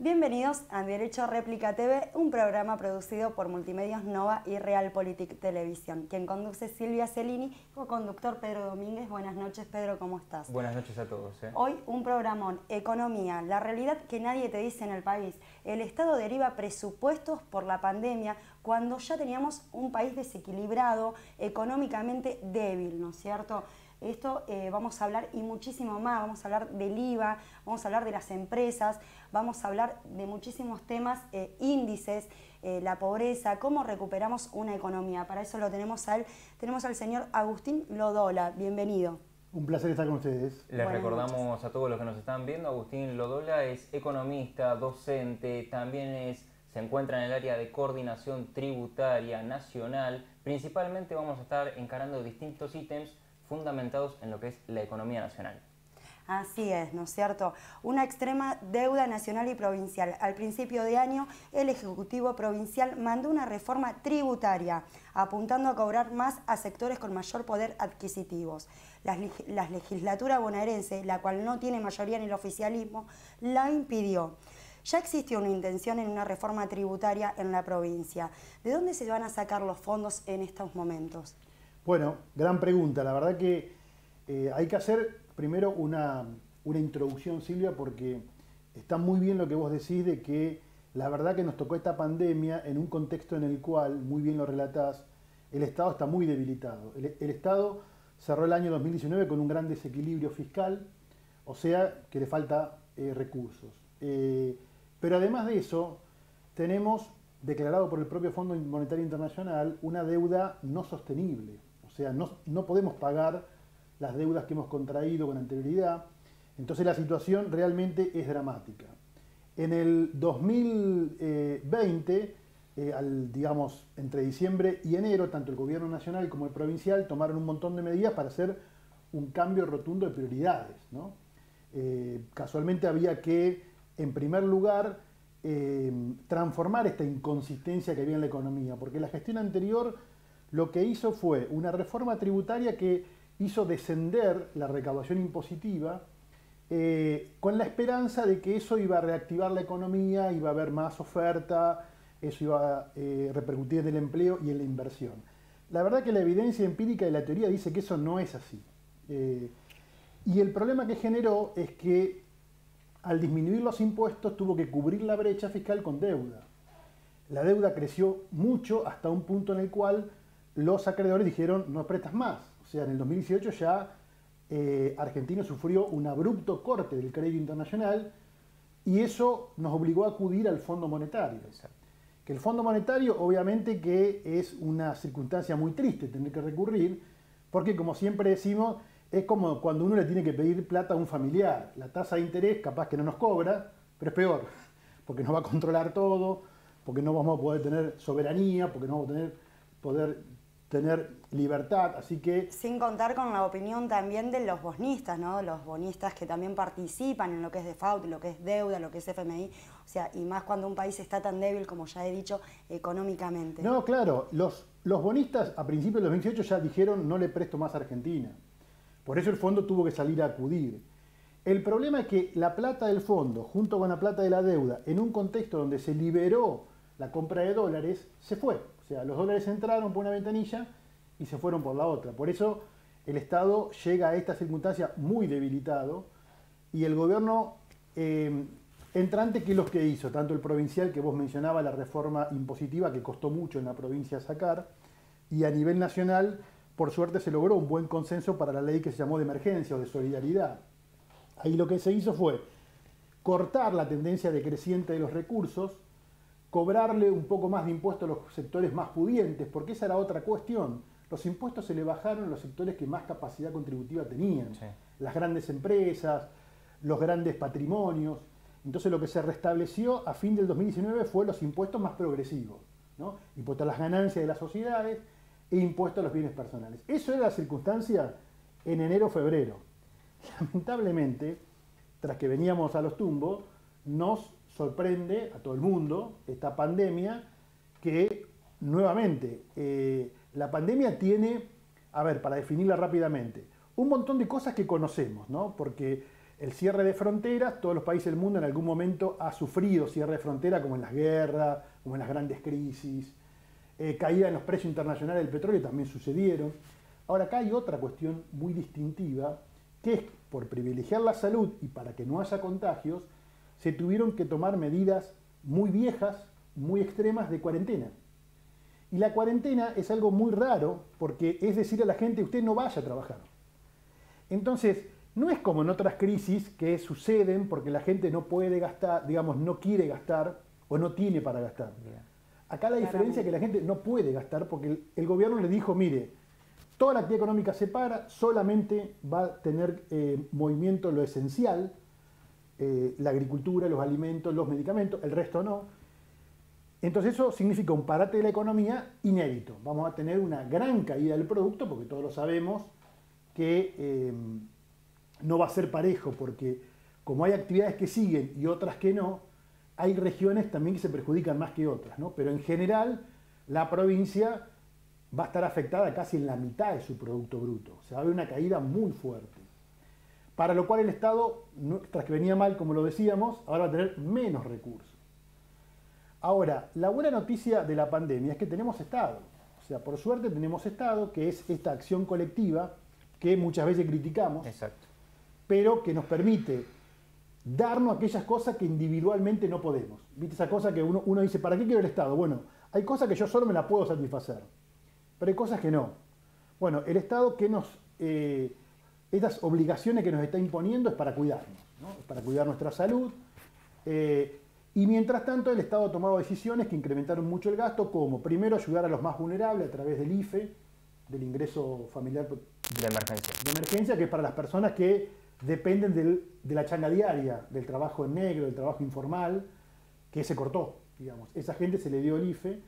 Bienvenidos a Derecho Réplica TV, un programa producido por Multimedios Nova y Realpolitik Televisión. Quien conduce Silvia Celini, co-conductor Pedro Domínguez. Buenas noches, Pedro, ¿cómo estás? Buenas noches a todos. Hoy un programón, economía, la realidad que nadie te dice en el país. El Estado deriva presupuestos por la pandemia cuando ya teníamos un país desequilibrado, económicamente débil, ¿no es cierto? Esto vamos a hablar y muchísimo más, vamos a hablar del IVA, vamos a hablar de las empresas, vamos a hablar de muchísimos temas, índices, la pobreza, cómo recuperamos una economía. Para eso lo tenemos a él, tenemos al señor Agustín Lodola, bienvenido. Un placer estar con ustedes. Les recordamos a todos los que nos están viendo, Agustín Lodola es economista, docente, también se encuentra en el área de coordinación tributaria nacional. Principalmente vamos a estar encarando distintos ítems fundamentados en lo que es la economía nacional. Así es, ¿no es cierto? Una extrema deuda nacional y provincial. Al principio de año, el Ejecutivo Provincial mandó una reforma tributaria, apuntando a cobrar más a sectores con mayor poder adquisitivos. La legislatura bonaerense, la cual no tiene mayoría en el oficialismo, la impidió. Ya existió una intención en una reforma tributaria en la provincia. ¿De dónde se van a sacar los fondos en estos momentos? Bueno, gran pregunta. La verdad que hay que hacer primero una introducción, Silvia, porque está muy bien lo que vos decís de que la verdad que nos tocó esta pandemia en un contexto en el cual, muy bien lo relatás, el Estado está muy debilitado. El Estado cerró el año 2019 con un gran desequilibrio fiscal, o sea que le falta recursos. Pero además de eso, tenemos declarado por el propio Fondo Monetario Internacional una deuda no sostenible. O sea, no podemos pagar las deudas que hemos contraído con anterioridad. Entonces la situación realmente es dramática. En el 2020, digamos, entre diciembre y enero, tanto el gobierno nacional como el provincial tomaron un montón de medidas para hacer un cambio rotundo de prioridades, ¿no? Casualmente había que, en primer lugar, transformar esta inconsistencia que había en la economía, porque la gestión anterior lo que hizo fue una reforma tributaria que hizo descender la recaudación impositiva con la esperanza de que eso iba a reactivar la economía, iba a haber más oferta, eso iba a repercutir en el empleo y en la inversión. La verdad que la evidencia empírica de la teoría dice que eso no es así. Y el problema que generó es que al disminuir los impuestos tuvo que cubrir la brecha fiscal con deuda. La deuda creció mucho hasta un punto en el cual los acreedores dijeron no prestas más. O sea, en el 2018 ya Argentina sufrió un abrupto corte del crédito internacional y eso nos obligó a acudir al Fondo Monetario. Que el Fondo Monetario obviamente que es una circunstancia muy triste tener que recurrir, porque como siempre decimos, es como cuando uno le tiene que pedir plata a un familiar. La tasa de interés capaz que no nos cobra, pero es peor, porque nos va a controlar todo, porque no vamos a poder tener soberanía, porque no vamos a poder tener libertad, así que... Sin contar con la opinión también de los bonistas, ¿no? Los bonistas que también participan en lo que es default, lo que es deuda, lo que es FMI, o sea, y más cuando un país está tan débil, como ya he dicho, económicamente. No, claro, los bonistas a principios del 2018 ya dijeron no le presto más a Argentina. Por eso el fondo tuvo que salir a acudir. El problema es que la plata del fondo, junto con la plata de la deuda, en un contexto donde se liberó la compra de dólares, se fue. O sea, los dólares entraron por una ventanilla y se fueron por la otra. Por eso el Estado llega a esta circunstancia muy debilitado y el gobierno entrante, ¿qué es lo que hizo? Tanto el provincial, que vos mencionabas, la reforma impositiva, que costó mucho en la provincia sacar, y a nivel nacional, por suerte se logró un buen consenso para la ley que se llamó de emergencia o de solidaridad. Ahí lo que se hizo fue cortar la tendencia decreciente de los recursos, cobrarle un poco más de impuestos a los sectores más pudientes, porque esa era otra cuestión. Los impuestos se le bajaron a los sectores que más capacidad contributiva tenían. Sí. Las grandes empresas, los grandes patrimonios. Entonces lo que se restableció a fin del 2019 fue los impuestos más progresivos, ¿no? Impuesto a las ganancias de las sociedades e impuesto a los bienes personales. Eso era la circunstancia en enero-febrero. Lamentablemente, tras que veníamos a los tumbos, nos sorprende a todo el mundo esta pandemia que, nuevamente, la pandemia tiene, a ver, para definirla rápidamente, un montón de cosas que conocemos, ¿no? Porque El cierre de fronteras, todos los países del mundo en algún momento ha sufrido cierre de frontera, como en las guerras, como en las grandes crisis. Caída en los precios internacionales del petróleo también sucedieron. Ahora acá hay otra cuestión muy distintiva, que es por privilegiar la salud y para que no haya contagios, se tuvieron que tomar medidas muy viejas, muy extremas de cuarentena. Y la cuarentena es algo muy raro porque es decir a la gente, usted no vaya a trabajar. Entonces, no es como en otras crisis que suceden porque la gente no puede gastar, digamos, no quiere gastar o no tiene para gastar. Acá la diferencia es que la gente no puede gastar porque el gobierno le dijo, mire, toda la actividad económica se para, solamente va a tener movimiento lo esencial, la agricultura, los alimentos, los medicamentos, el resto no. Entonces eso significa un parate de la economía inédito. Vamos a tener una gran caída del producto porque todos lo sabemos que no va a ser parejo porque como hay actividades que siguen y otras que no, hay regiones también que se perjudican más que otras, ¿no? Pero en general la provincia va a estar afectada casi en la mitad de su Producto Bruto. O sea, va a haber una caída muy fuerte. Para lo cual el Estado, tras que venía mal, como lo decíamos, ahora va a tener menos recursos. Ahora, la buena noticia de la pandemia es que tenemos Estado. O sea, por suerte tenemos Estado, que es esta acción colectiva que muchas veces criticamos, Exacto. pero que nos permite darnos aquellas cosas que individualmente no podemos. ¿Viste esa cosa que uno dice, ¿para qué quiero el Estado? Bueno, hay cosas que yo solo me las puedo satisfacer, pero hay cosas que no. Bueno, el Estado que estas obligaciones que nos está imponiendo es para cuidarnos, ¿no? Es para cuidar nuestra salud. Y mientras tanto el Estado ha tomado decisiones que incrementaron mucho el gasto, como primero ayudar a los más vulnerables a través del IFE, del ingreso familiar De emergencia, que es para las personas que dependen de la changa diaria, del trabajo en negro, del trabajo informal, que se cortó, digamos. Esa gente se le dio el IFE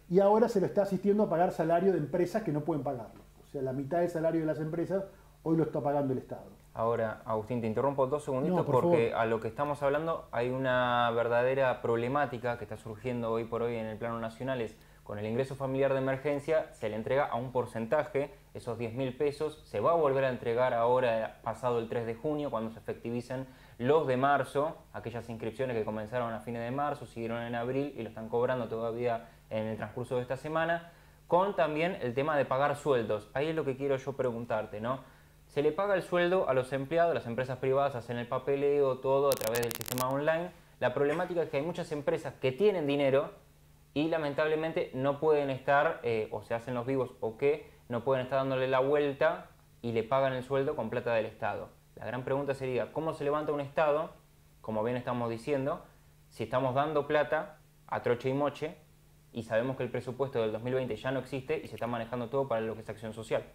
y ahora se lo está asistiendo a pagar salario de empresas que no pueden pagarlo. O sea, la mitad del salario de las empresas hoy lo está pagando el Estado. Ahora, Agustín, te interrumpo 2 segunditos No, por porque favor. a lo que estamos hablando hay una verdadera problemática que está surgiendo hoy por hoy en el plano nacional. Es con el ingreso familiar de emergencia se le entrega a un porcentaje, esos 10.000 pesos, se va a volver a entregar ahora pasado el 3 de junio cuando se efectivicen los de marzo, aquellas inscripciones que comenzaron a fines de marzo, siguieron en abril y lo están cobrando todavía en el transcurso de esta semana, con también el tema de pagar sueldos. Ahí es lo que quiero yo preguntarte, ¿no? Se le paga el sueldo a los empleados, las empresas privadas hacen el papeleo, todo a través del sistema online. La problemática es que hay muchas empresas que tienen dinero y lamentablemente no pueden estar, o se hacen los vivos o que no pueden estar dándole la vuelta y le pagan el sueldo con plata del Estado. La gran pregunta sería, ¿cómo se levanta un Estado, como bien estamos diciendo, si estamos dando plata a troche y moche y sabemos que el presupuesto del 2020 ya no existe y se está manejando todo para lo que es acción social?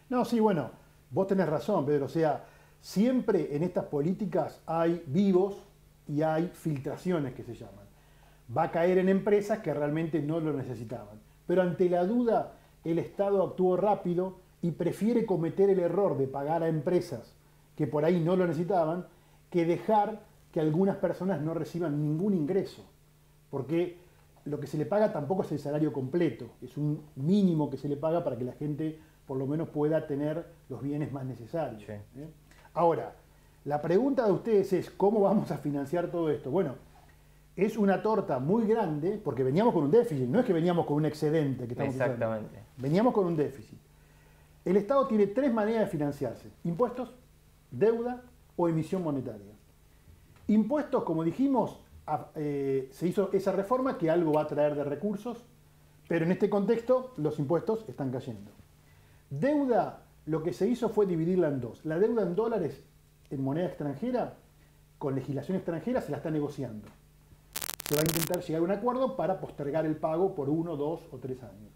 No, sí, bueno, vos tenés razón, Pedro. O sea, siempre en estas políticas hay vivos y hay filtraciones que se llaman. Va a caer en empresas que realmente no lo necesitaban. Pero ante la duda, el Estado actuó rápido y prefiere cometer el error de pagar a empresas que por ahí no lo necesitaban, que dejar que algunas personas no reciban ningún ingreso. Porque lo que se le paga tampoco es el salario completo, es un mínimo que se le paga para que la gente por lo menos pueda tener los bienes más necesarios. Sí. Ahora, la pregunta de ustedes es, ¿cómo vamos a financiar todo esto? Bueno, es una torta muy grande, porque veníamos con un déficit, no es que veníamos con un excedente que estamos usando. Exactamente. Veníamos con un déficit. El Estado tiene 3 maneras de financiarse: impuestos, deuda o emisión monetaria. Impuestos, como dijimos, se hizo esa reforma que algo va a traer de recursos, pero en este contexto los impuestos están cayendo. Deuda, lo que se hizo fue dividirla en dos. La deuda en dólares, en moneda extranjera, con legislación extranjera, se la está negociando. Se va a intentar llegar a un acuerdo para postergar el pago por 1, 2 o 3 años.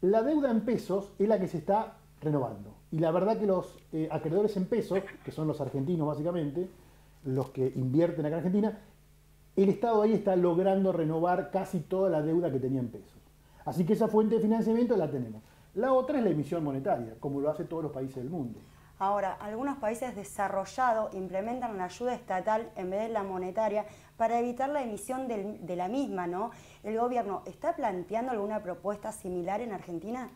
La deuda en pesos es la que se está renovando. Y la verdad que los acreedores en pesos, que son los argentinos básicamente, los que invierten acá en Argentina, el Estado ahí está logrando renovar casi toda la deuda que tenía en pesos. Así que esa fuente de financiamiento la tenemos. La otra es la emisión monetaria, como lo hacen todos los países del mundo. Ahora, algunos países desarrollados implementan la ayuda estatal en vez de la monetaria para evitar la emisión de la misma, ¿no? ¿El gobierno está planteando alguna propuesta similar en Argentina?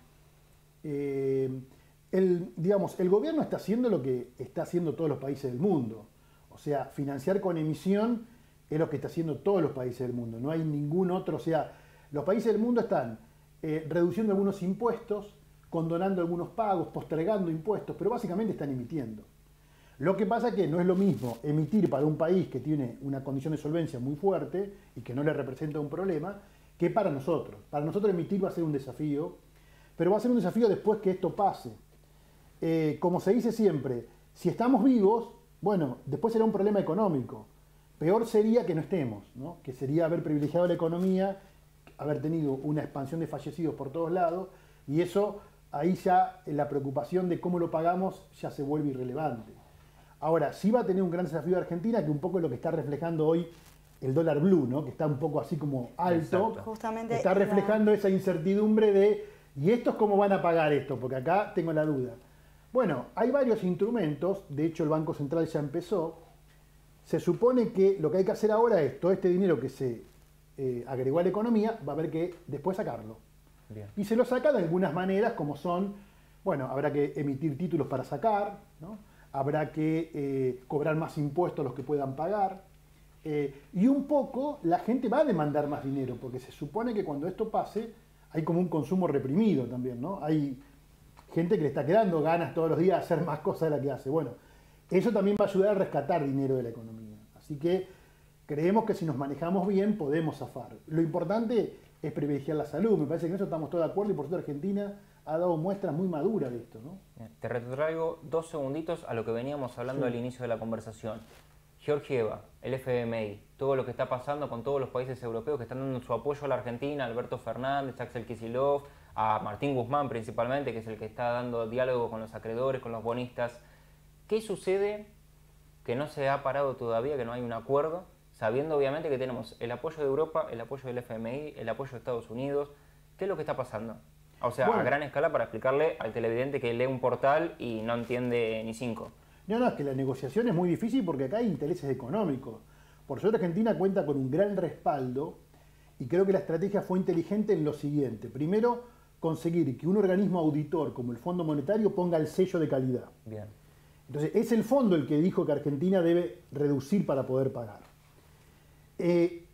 El gobierno está haciendo lo que está haciendo todos los países del mundo. O sea, financiar con emisión es lo que está haciendo todos los países del mundo. No hay ningún otro. O sea, los países del mundo están reduciendo algunos impuestos, condonando algunos pagos, postergando impuestos, pero básicamente están emitiendo. Lo que pasa es que no es lo mismo emitir para un país que tiene una condición de solvencia muy fuerte y que no le representa un problema, que para nosotros. Para nosotros emitir va a ser un desafío, pero va a ser un desafío después que esto pase. Como se dice siempre, si estamos vivos, bueno, después será un problema económico. Peor sería que no estemos, ¿no? Que sería haber privilegiado la economía, haber tenido una expansión de fallecidos por todos lados, y eso, ahí ya la preocupación de cómo lo pagamos ya se vuelve irrelevante. Ahora, sí va a tener un gran desafío Argentina, que un poco es lo que está reflejando hoy el dólar blue, ¿no? Que está un poco así como alto. Justamente está reflejando esa incertidumbre de, ¿y estos cómo van a pagar esto? Porque acá tengo la duda. Bueno, hay varios instrumentos, de hecho el Banco Central ya empezó. Se supone que lo que hay que hacer ahora es todo este dinero que se agregó a la economía, va a haber que después sacarlo. Bien. Y se lo saca de algunas maneras, como son, bueno, habrá que emitir títulos para sacar, ¿no? Habrá que cobrar más impuestos los que puedan pagar. Y un poco la gente va a demandar más dinero, porque se supone que cuando esto pase hay como un consumo reprimido también, ¿no? Hay gente que le está quedando ganas todos los días de hacer más cosas de las que hace. Bueno, eso también va a ayudar a rescatar dinero de la economía. Así que creemos que si nos manejamos bien podemos zafar. Lo importante es privilegiar la salud. Me parece que en eso estamos todos de acuerdo y por eso Argentina ha dado muestras muy maduras de esto, ¿no? Te retraigo 2 segunditos a lo que veníamos hablando al inicio de la conversación. Georgieva, el FMI, todo lo que está pasando con todos los países europeos que están dando su apoyo a la Argentina, Alberto Fernández, Axel Kicillof, a Martín Guzmán principalmente, que es el que está dando diálogo con los acreedores, con los bonistas. ¿Qué sucede que no se ha parado todavía, que no hay un acuerdo, sabiendo obviamente que tenemos el apoyo de Europa, el apoyo del FMI, el apoyo de Estados Unidos? ¿Qué es lo que está pasando? O sea, bueno, a gran escala para explicarle al televidente que lee un portal y no entiende ni 5. No, es que la negociación es muy difícil porque acá hay intereses económicos. Por suerte Argentina cuenta con un gran respaldo y creo que la estrategia fue inteligente en lo siguiente. Primero, conseguir que un organismo auditor como el Fondo Monetario ponga el sello de calidad. Bien. Entonces, es el fondo el que dijo que Argentina debe reducir para poder pagar.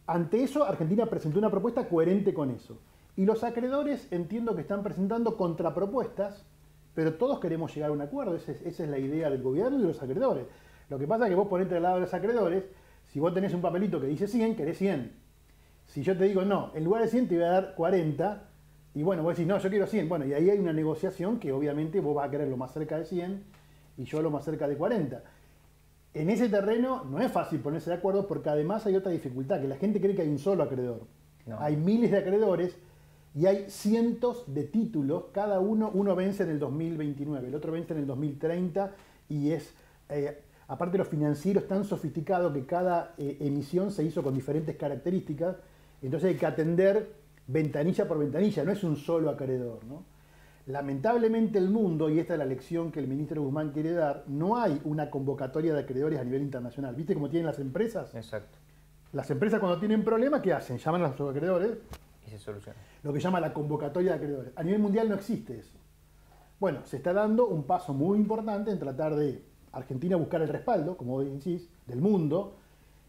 Ante eso, Argentina presentó una propuesta coherente con eso. Y los acreedores entiendo que están presentando contrapropuestas, pero todos queremos llegar a un acuerdo. Esa es la idea del gobierno y de los acreedores. Lo que pasa es que vos ponete al lado de los acreedores, si vos tenés un papelito que dice 100, querés 100. Si yo te digo, no, en lugar de 100 te voy a dar 40, y bueno, vos decís, no, yo quiero 100. Bueno, y ahí hay una negociación que obviamente vos vas a querer lo más cerca de 100 y yo lo más cerca de 40. En ese terreno no es fácil ponerse de acuerdo porque además hay otra dificultad, que la gente cree que hay un solo acreedor. No. Hay miles de acreedores y hay cientos de títulos, cada uno vence en el 2029, el otro vence en el 2030 y es, aparte los financieros tan sofisticados que cada emisión se hizo con diferentes características, entonces hay que atender ventanilla por ventanilla, no es un solo acreedor, ¿no? Lamentablemente el mundo, y esta es la lección que el ministro Guzmán quiere dar, no hay una convocatoria de acreedores a nivel internacional. ¿Viste cómo tienen las empresas? Exacto. Las empresas cuando tienen problemas, ¿qué hacen? Llaman a sus acreedores. Y se soluciona. Lo que llama la convocatoria de acreedores. A nivel mundial no existe eso. Bueno, se está dando un paso muy importante en tratar de Argentina buscar el respaldo, como vos decís, del mundo.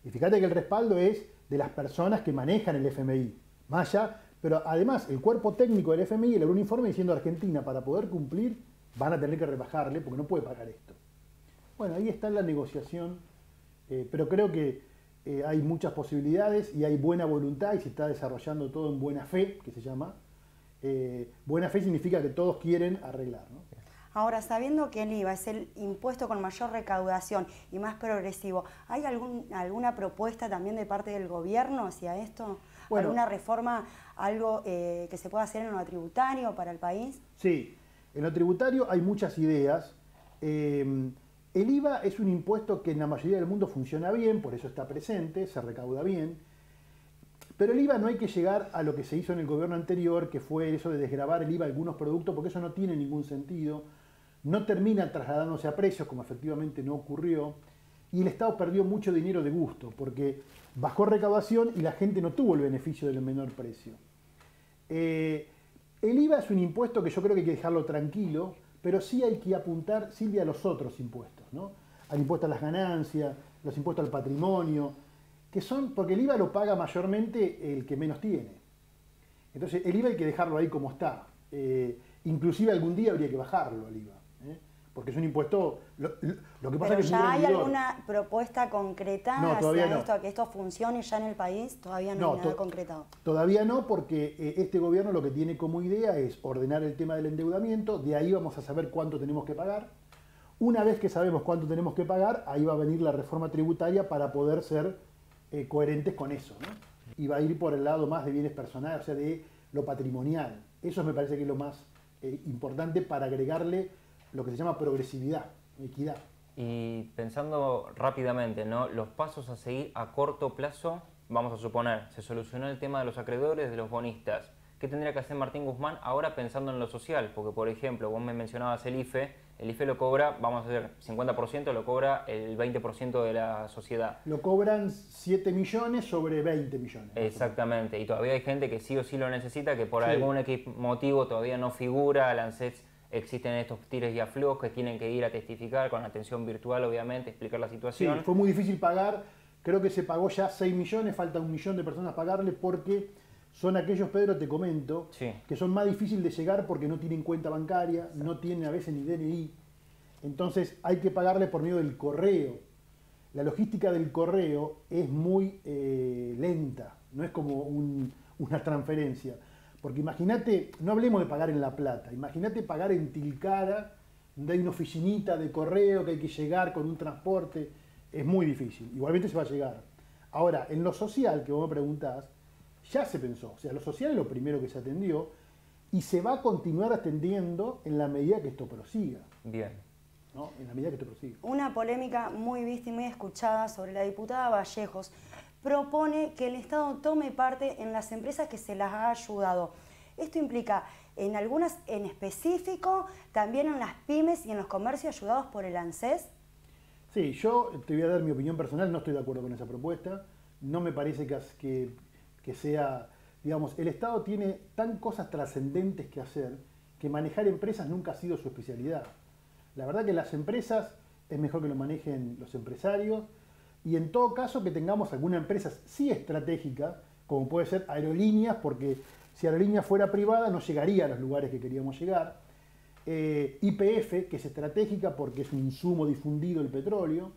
Y fíjate que el respaldo es de las personas que manejan el FMI. Más allá, pero además el cuerpo técnico del FMI elevó un informe diciendo Argentina, para poder cumplir, van a tener que rebajarle porque no puede pagar esto. Bueno, ahí está la negociación, pero creo que hay muchas posibilidades y hay buena voluntad y se está desarrollando todo en buena fe, que se llama. Buena fe significa que todos quieren arreglar, ¿no? Ahora, sabiendo que el IVA es el impuesto con mayor recaudación y más progresivo, ¿hay alguna propuesta también de parte del gobierno hacia esto? Bueno, ¿alguna reforma, algo que se pueda hacer en lo tributario para el país? Sí, en lo tributario hay muchas ideas. El IVA es un impuesto que en la mayoría del mundo funciona bien, por eso está presente, se recauda bien. Pero el IVA no hay que llegar a lo que se hizo en el gobierno anterior, que fue eso de desgravar el IVA a algunos productos, porque eso no tiene ningún sentido. No termina trasladándose a precios, como efectivamente no ocurrió. Y el Estado perdió mucho dinero de gusto, porque bajó recaudación y la gente no tuvo el beneficio del menor precio. El IVA es un impuesto que yo creo que hay que dejarlo tranquilo, pero sí hay que apuntar, Silvia, a los otros impuestos, ¿no? Al impuesto a las ganancias, los impuestos al patrimonio, que son, porque el IVA lo paga mayormente el que menos tiene. Entonces el IVA hay que dejarlo ahí como está. Inclusive algún día habría que bajarlo el IVA, porque es un impuesto, lo que pasa Pero es que es muy ¿ya hay rendidor. alguna propuesta concretada todavía hacia no. esto, a que esto funcione ya en el país? Todavía no hay nada concretado. Todavía no, porque este gobierno lo que tiene como idea es ordenar el tema del endeudamiento, de ahí vamos a saber cuánto tenemos que pagar. Una vez que sabemos cuánto tenemos que pagar, ahí va a venir la reforma tributaria para poder ser coherentes con eso, ¿no? Y va a ir por el lado más de bienes personales, o sea, de lo patrimonial. Eso me parece que es lo más importante para agregarle lo que se llama progresividad, equidad. Y pensando rápidamente, ¿no? Los pasos a seguir a corto plazo, vamos a suponer, se solucionó el tema de los acreedores, de los bonistas. ¿Qué tendría que hacer Martín Guzmán ahora pensando en lo social? Porque, por ejemplo, vos me mencionabas el IFE lo cobra, vamos a hacer 50%, lo cobra el 20% de la sociedad. Lo cobran 7 millones sobre 20 millones. Exactamente, y todavía hay gente que sí o sí lo necesita, que por Sí. algún motivo todavía no figura. Al ANSES existen estos tires y aflojes que tienen que ir a testificar con atención virtual, obviamente, explicar la Sí, situación. fue muy difícil pagar, creo que se pagó ya 6 millones, falta 1 millón de personas pagarle porque son aquellos, Pedro, te comento, Sí. que son más difíciles de llegar porque no tienen cuenta bancaria, no tienen a veces ni DNI, entonces hay que pagarle por medio del correo. La logística del correo es muy lenta, no es como una transferencia. Porque imagínate, no hablemos de pagar en La Plata, imagínate pagar en Tilcara, donde hay una oficinita de correo que hay que llegar con un transporte, es muy difícil, igualmente se va a llegar. Ahora, en lo social, que vos me preguntás, ya se pensó, o sea, lo social es lo primero que se atendió y se va a continuar atendiendo en la medida que esto prosiga. Bien. ¿No? En la medida que esto prosiga. Una polémica muy vista y muy escuchada sobre la diputada Vallejos propone que el Estado tome parte en las empresas que se las ha ayudado. Esto implica en algunas en específico, también en las pymes y en los comercios ayudados por el ANSES. Sí, yo te voy a dar mi opinión personal, no estoy de acuerdo con esa propuesta. No me parece que sea, digamos, el Estado tiene tan cosas trascendentes que hacer que manejar empresas nunca ha sido su especialidad. La verdad que las empresas es mejor que lo manejen los empresarios y en todo caso que tengamos alguna empresa sí estratégica, como puede ser aerolíneas, porque si aerolíneas fuera privada no llegaría a los lugares que queríamos llegar. YPF, que es estratégica porque es un insumo difundido el petróleo,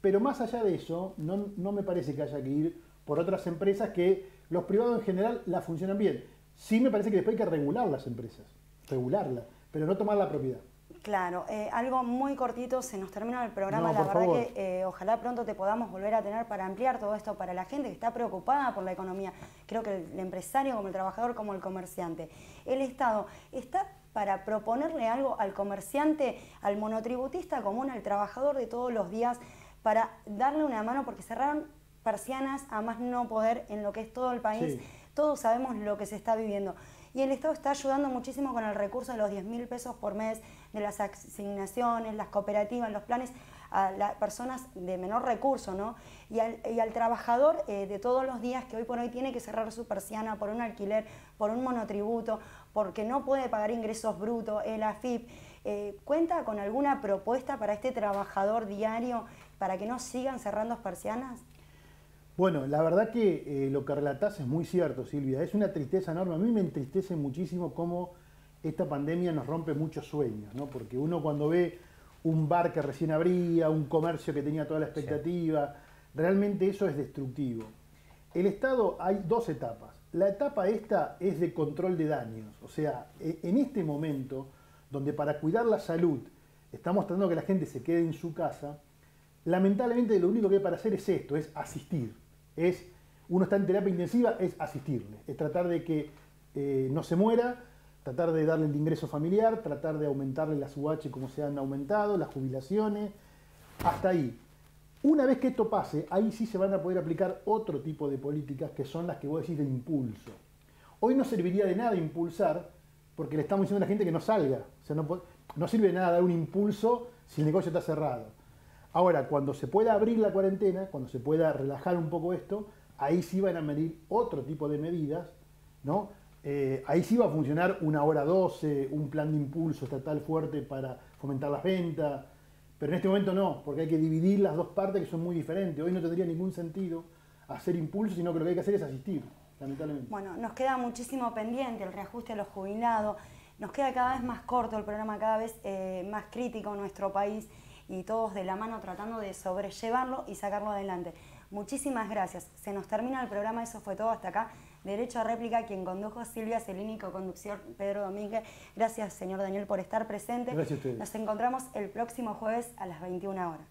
pero más allá de eso, no me parece que haya que ir por otras empresas que los privados en general la funcionan bien. Sí me parece que después hay que regular las empresas, regularlas, pero no tomar la propiedad. Claro, algo muy cortito, se nos termina el programa, No, la por verdad favor. que ojalá pronto te podamos volver a tener para ampliar todo esto para la gente que está preocupada por la economía, creo que el empresario como el trabajador como el comerciante. El Estado está para proponerle algo al comerciante, al monotributista común, al trabajador de todos los días, para darle una mano porque cerraron persianas a más no poder en lo que es todo el país. Sí. Todos sabemos lo que se está viviendo. Y el Estado está ayudando muchísimo con el recurso de los 10.000 pesos por mes, de las asignaciones, las cooperativas, los planes a las personas de menor recurso, ¿no? Y al trabajador de todos los días que hoy por hoy tiene que cerrar su persiana por un alquiler, por un monotributo, porque no puede pagar ingresos brutos, el AFIP. ¿Cuenta con alguna propuesta para este trabajador diario para que no sigan cerrando persianas? Bueno, la verdad que lo que relatás es muy cierto, Silvia. Es una tristeza enorme. A mí me entristece muchísimo cómo esta pandemia nos rompe muchos sueños, ¿no? Porque uno cuando ve un bar que recién abría, un comercio que tenía toda la expectativa, realmente eso es destructivo. El Estado hay dos etapas. La etapa esta es de control de daños. O sea, en este momento, donde para cuidar la salud estamos tratando que la gente se quede en su casa, lamentablemente lo único que hay para hacer es esto, es asistir. Uno está en terapia intensiva, es asistirle, es tratar de que no se muera, tratar de darle el ingreso familiar, tratar de aumentarle las UH como se han aumentado, las jubilaciones, hasta ahí. Una vez que esto pase, ahí sí se van a poder aplicar otro tipo de políticas que son las que vos decís de impulso. Hoy no serviría de nada impulsar, porque le estamos diciendo a la gente que no salga. O sea, no sirve de nada dar un impulso si el negocio está cerrado. Ahora, cuando se pueda abrir la cuarentena, cuando se pueda relajar un poco esto, ahí sí van a venir otro tipo de medidas, ¿no? Ahí sí va a funcionar una hora 12, un plan de impulso estatal fuerte para fomentar las ventas, Pero en este momento no, porque hay que dividir las dos partes que son muy diferentes. Hoy no tendría ningún sentido hacer impulso, sino que lo que hay que hacer es asistir, lamentablemente. Bueno, nos queda muchísimo pendiente el reajuste a los jubilados, nos queda cada vez más corto el programa, cada vez más crítico en nuestro país y todos de la mano tratando de sobrellevarlo y sacarlo adelante. Muchísimas gracias. Se nos termina el programa, eso fue todo hasta acá. Derecho a réplica, quien condujo Silvia Celini, co-conducción Pedro Domínguez. Gracias, señor Daniel, por estar presente. Gracias a ustedes. Nos encontramos el próximo jueves a las 21 horas.